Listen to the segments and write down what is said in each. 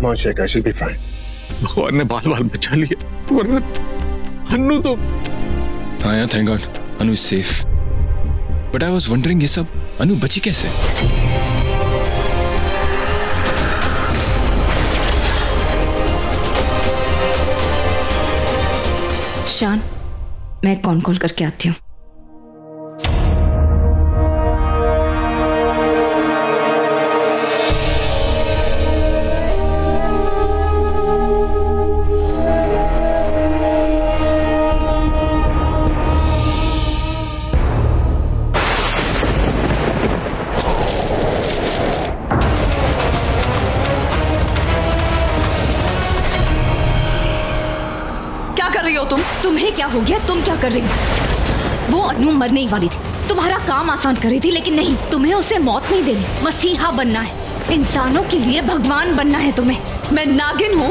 Come on, Shekhar, she'll be fine. भगवान ने बाल बाल बचा लिया, वरना अन्नू तो। हाँ यार, thank God Anu is safe. But I was wondering, ये सब अनु बची कैसे? शान, मैं कॉल करके आती हूँ। तुम्हें क्या हो गया? तुम क्या कर रही हो? वो अनु मरने ही वाली थी, तुम्हारा काम आसान कर रही थी, लेकिन नहीं, तुम्हें उसे मौत नहीं देनी, मसीहा बनना है, इंसानों के लिए भगवान बनना है तुम्हें। मैं नागिन हूँ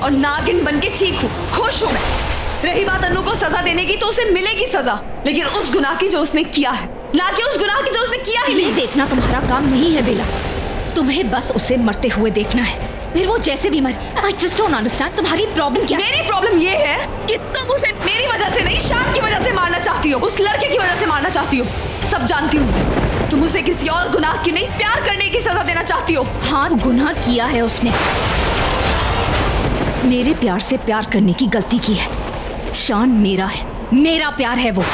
और नागिन बन के ठीक हूँ, खुश हूँ मैं। रही बात अनु को सजा देने की, तो उसे मिलेगी सजा, लेकिन उस गुनाह की जो उसने किया है, ना कि उस गुनाह की जो उसने किया ही नहीं। ये देखना तुम्हारा काम नहीं है बेला, तुम्हें बस उसे मरते हुए देखना है, फिर वो जैसे भी मरे। I just don't understand, तुम्हारी प्रॉब्लम क्या है? मेरी प्रॉब्लम ये है कि तुम उसे मेरी वजह से नहीं, शान की वजह से मारना चाहती हो, उस लड़के की वजह से मारना चाहती हो। सब जानती हूँ, तुम उसे किसी और गुनाह की नहीं, प्यार करने की सजा देना चाहती हो। हाँ, गुनाह किया है उसने, मेरे प्यार से प्यार करने की गलती की है। शान मेरा है, मेरा प्यार है वो,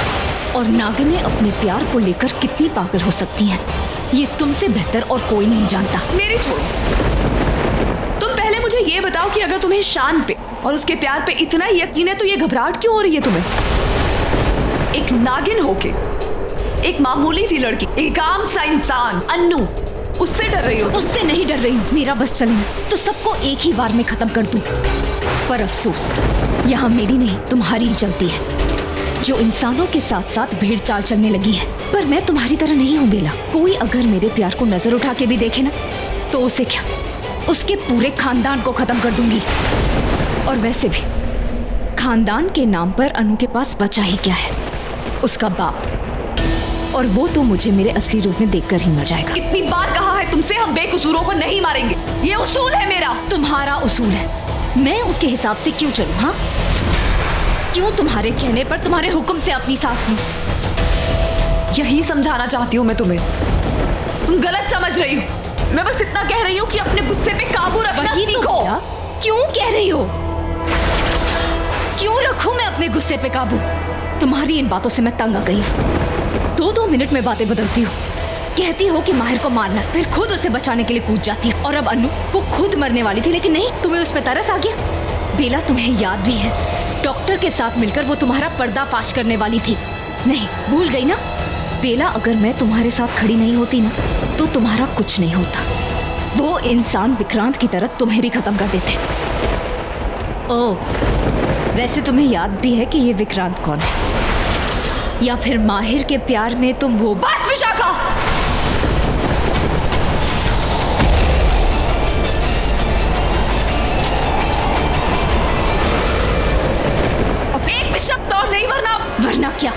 और नागिनें अपने प्यार को लेकर कितनी पागल हो सकती हैं, ये तुमसे बेहतर और कोई नहीं जानता। मेरी छोड़ो, मुझे ये बताओ कि अगर तुम्हें शान पे और उसके प्यार पे इतना यकीन है, तो ये घबराहट क्यों हो रही है तुम्हें? एक नागिन होके, एक मामूली सी लड़की, एक आम सा इंसान अन्नू, उससे डर रही हो? उससे नहीं डर रही हूँ, मेरा बस चलना तो सबको एक ही बार में खत्म कर दूं। पर अफसोस यहाँ मेरी नहीं, तुम्हारी ही चलती है, जो इंसानों के साथ साथ भेड़ चाल चलने लगी है। पर मैं तुम्हारी तरह नहीं हूँ बेला, कोई अगर मेरे प्यार को नजर उठा के भी देखे ना, तो उसे क्या, उसके पूरे खानदान को खत्म कर दूंगी। और वैसे भी खानदान के नाम पर अनु के पास बचा ही क्या है, उसका बाप, और वो तो मुझे मेरे असली रूप में देखकर ही मर जाएगा। कितनी बार कहा है तुमसे, हम बेकसूरों को नहीं मारेंगे, ये उसूल है मेरा। तुम्हारा उसूल है, मैं उसके हिसाब से क्यों चलूं? हाँ, क्यों तुम्हारे कहने पर, तुम्हारे हुक्म से अपनी सांस लूं? यही समझाना चाहती हूँ मैं तुम्हें, तुम गलत समझ रही हो। मैं बस इतना कह रही हूँ कि अपने गुस्से पे काबू रखना सीखो। क्यों कह रही हो? क्यों रखूं मैं अपने गुस्से पे काबू? तुम्हारी इन बातों से मैं तंग आ गई हूँ। 2-2 मिनट में बातें बदलती हो, कहती हो कि माहिर को मारना, फिर खुद उसे बचाने के लिए कूद जाती है। और अब अनु, वो खुद मरने वाली थी, लेकिन नहीं, तुम्हें उस पर तरस आ गया। बेला, तुम्हें याद भी है, डॉक्टर के साथ मिलकर वो तुम्हारा पर्दाफाश करने वाली थी, नहीं भूल गई ना? बेला, अगर मैं तुम्हारे साथ खड़ी नहीं होती ना, तो तुम्हारा कुछ नहीं होता। वो इंसान विक्रांत की तरह तुम्हें भी खत्म कर देते। ओह, वैसे तुम्हें याद भी है कि ये विक्रांत कौन है? या फिर माहिर के प्यार में तुम वो। बस विशाखा, अब एक भी शब्द और नहीं, वरना क्या?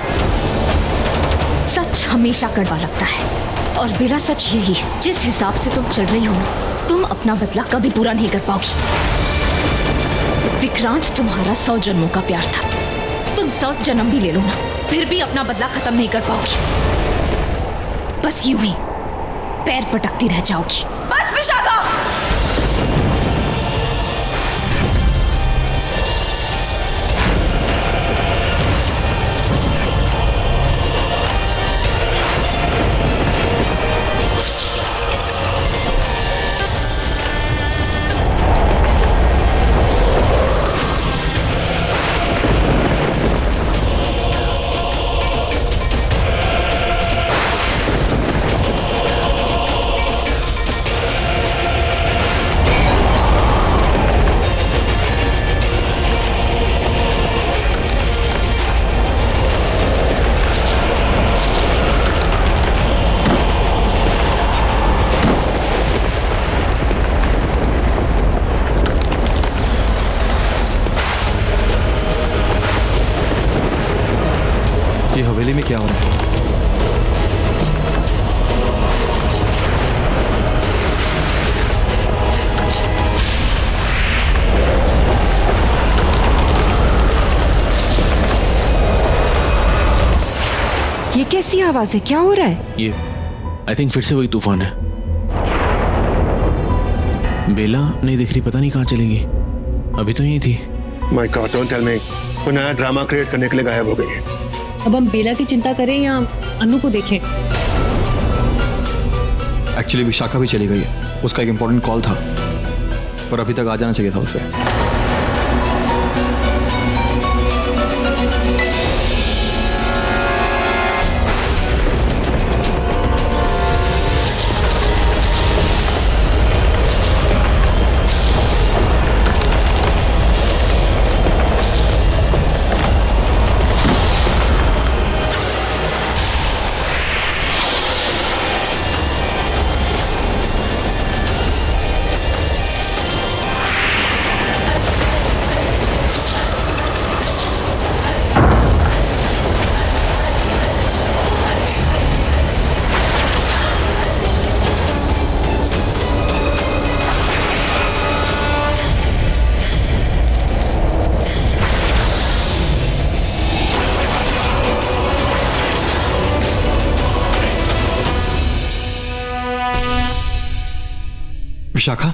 सच हमेशा कड़वा लगता है, और बेला सच यही है, जिस हिसाब से तुम चल रही हो ना, तुम अपना बदला कभी पूरा नहीं कर पाओगी। विक्रांत तुम्हारा 100 जन्मों का प्यार था, तुम 100 जन्म भी ले लो ना, फिर भी अपना बदला खत्म नहीं कर पाओगी। बस यूं ही पैर पटकती रह जाओगी। बस विशाखा, हवेली में क्या हो रहा है? कैसी आवाज है? क्या हो रहा है? ये आई थिंक फिर से वही तूफान है। बेला नहीं दिख रही, पता नहीं कहाँ चलेगी। अभी तो यही थी। My God, don't tell me वो नया ड्रामा क्रिएट करने के लिए गायब हो गई है। अब हम बेला की चिंता करें या अनु को देखें? एक्चुअली विशाखा भी चली गई है, उसका एक इम्पोर्टेंट कॉल था, पर अभी तक आ जाना चाहिए था उसे। विशाखा,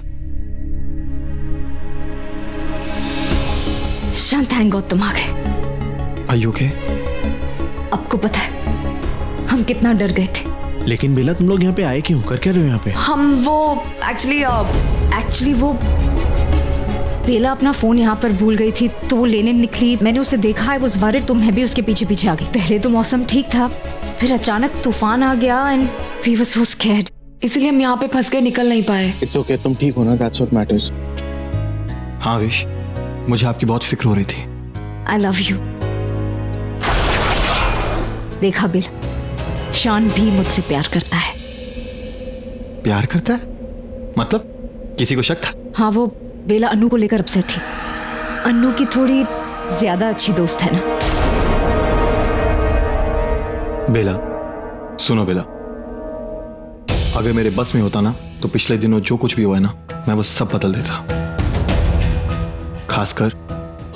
शान, थैंक गॉड तुम आ गए। Are you okay? आपको पता है हम कितना डर गए थे। लेकिन बेला तुम लोग यहाँ पे आए क्यों? कर क्या रहे हो यहाँ पे? हम वो एक्चुअली वो बेला अपना फोन यहाँ पर भूल गई थी तो वो लेने निकली। मैंने उसे देखा, आई वाज वरीड, तो मैं भी उसके पीछे पीछे आ गई। पहले तो मौसम ठीक था, फिर अचानक तूफान आ गया and we were so scared. इसलिए हम यहाँ पे फंस गए, निकल नहीं पाए। इट्स ओके, तुम ठीक हो ना? That's what matters. हाँ विश, मुझे आपकी बहुत फिक्र हो रही थी। I love you. देखा बिल, शान भी मुझसे प्यार करता है। प्यार करता है? मतलब किसी को शक था? हाँ, वो बेला अनु को लेकर अपसेट थी। अनु की थोड़ी ज्यादा अच्छी दोस्त है ना। बेला, सुनो बेला, अगर मेरे बस में होता ना तो पिछले दिनों जो कुछ भी हुआ है ना, मैं वो सब बदल देता। खासकर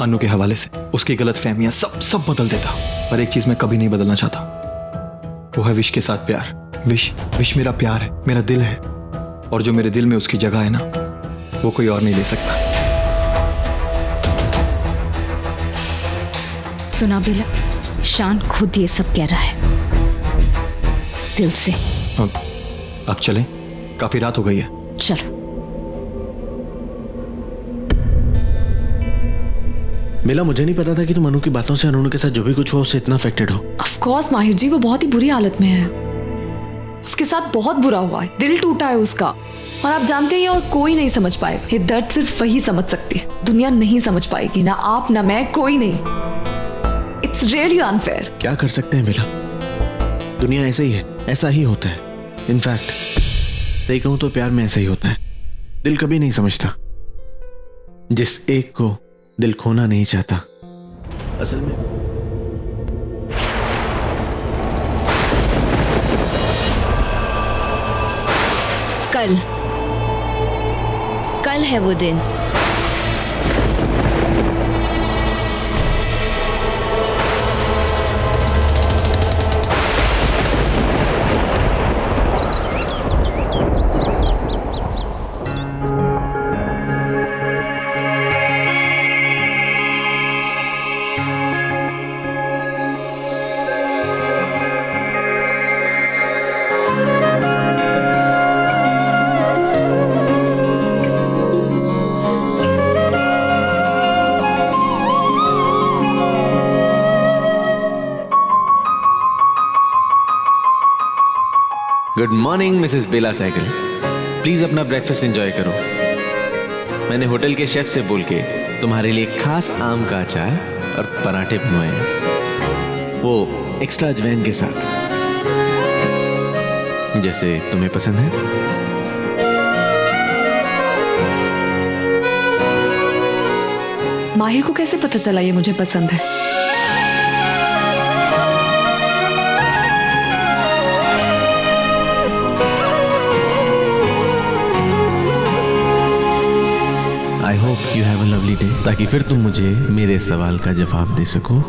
अनु के हवाले से उसकी गलत फहमियां सब बदल देता। पर एक चीज मैं कभी नहीं बदलना चाहता, वो है विश के साथ प्यार। विश मेरा प्यार है, मेरा दिल है, और जो मेरे दिल में उसकी जगह है ना, वो कोई और नहीं ले सकता। सुना बेला, शान खुद ये सब कह रहा है दिल से। अब चलें, काफी रात हो गई है। चलो। बेला, मुझे नहीं पता था कि तुम अनु की बातों से अनु के साथ जो भी कुछ हुआ उससे इतना अफेक्टेड हो। ऑफ कोर्स माहिर जी, वो बहुत ही बुरी हालत में है। उसके साथ बहुत बुरा हुआ है, दिल टूटा है उसका। और आप जानते हैं और कोई नहीं समझ पाएगा। ये दर्द सिर्फ वही समझ सकती है, दुनिया नहीं समझ पाएगी। ना आप, ना मैं, कोई नहीं। It's really unfair. क्या कर सकते हैं बेला, दुनिया ऐसे ही है, ऐसा ही होता है। इनफैक्ट सही कहूं तो प्यार में ऐसा ही होता है, दिल कभी नहीं समझता। जिस एक को दिल खोना नहीं चाहता, असल में कल है वो दिन। Good morning Mrs Bela cycle, please अपना ब्रेकफास्ट एंजॉय करो। मैंने होटल के शेफ से बोल के तुम्हारे लिए खास आम का अचार और पराठे बनवाए हैं, वो एक्स्ट्रा अजवाइन के साथ, जैसे तुम्हें पसंद है। माहिर को कैसे पता चला ये मुझे पसंद है? I hope you have a lovely day, ताकि फिर तुम मुझे मेरे सवाल का जवाब दे सको।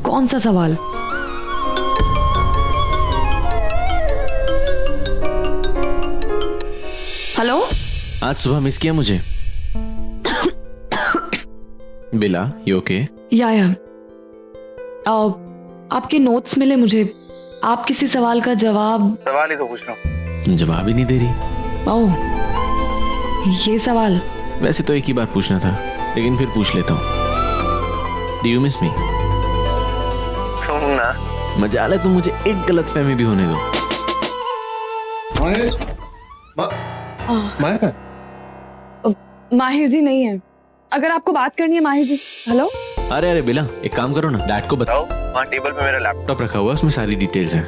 कौन सा सवाल? हेलो। आज सुबह मिस किया मुझे? बिला, यू ओके? या आपके नोट्स मिले मुझे। आप किसी सवाल का सवाल ही तो पूछ रहा हूँ। तुम जवाब ही नहीं दे रही। ओह, ये सवाल। वैसे तो एक ही बार पूछना था, लेकिन फिर पूछ लेता हूँ। डू यू मिस मी? ना। मजाल है, तुम मुझे एक गलतफहमी भी होने दो। माहिर जी नहीं है। अगर आपको बात करनी है माहिर जी। हेलो। अरे अरे बिला, एक काम करो ना, डैड को बताओ, वहाँ टेबल पे मेरा लैपटॉप रखा हुआ है, उसमें सारी डिटेल्स हैं।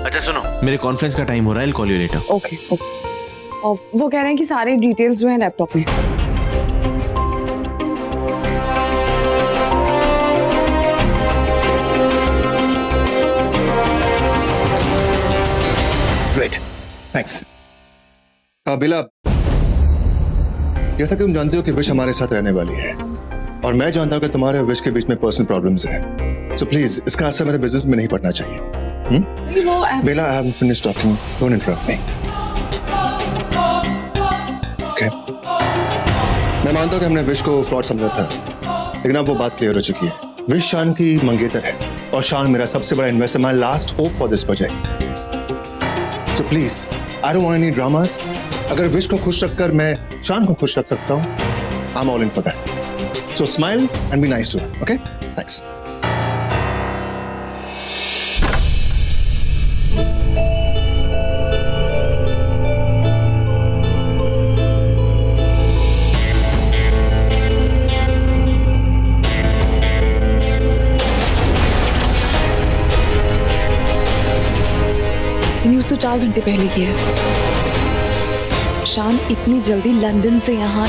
अच्छा सुनो, मेरे कॉन्फ्रेंस का टाइम हो रहा है, call you later. Okay okay. वो कह रहे हैं कि सारे डिटेल्स जो है लैपटॉप में। Great, thanks. बिला, जैसा कि तुम जानते हो कि विश हमारे साथ रहने वाली है, और मैं जानता हूं कि तुम्हारे और विश के बीच में पर्सनल प्रॉब्लम्स हैं। सो प्लीज इसका असर मेरे बिजनेस में नहीं पड़ना चाहिए। Bela, I haven't finished talking, don't interrupt me. Okay, मैं मानता हूं कि हमने विश को फ्रॉड समझा था, लेकिन अब वो बात क्लियर हो चुकी है। विश शान की मंगेतर है, और शान मेरा सबसे बड़ा investor, my last hope for this project. So please, I don't want any dramas. अगर विश को खुश रखकर मैं शान को खुश रख सकता हूं, I am all in for that. So smile and be nice to her, okay? Thanks. News तो 4 घंटे पहले की है। शान इतनी जल्दी लंदन से यहाँ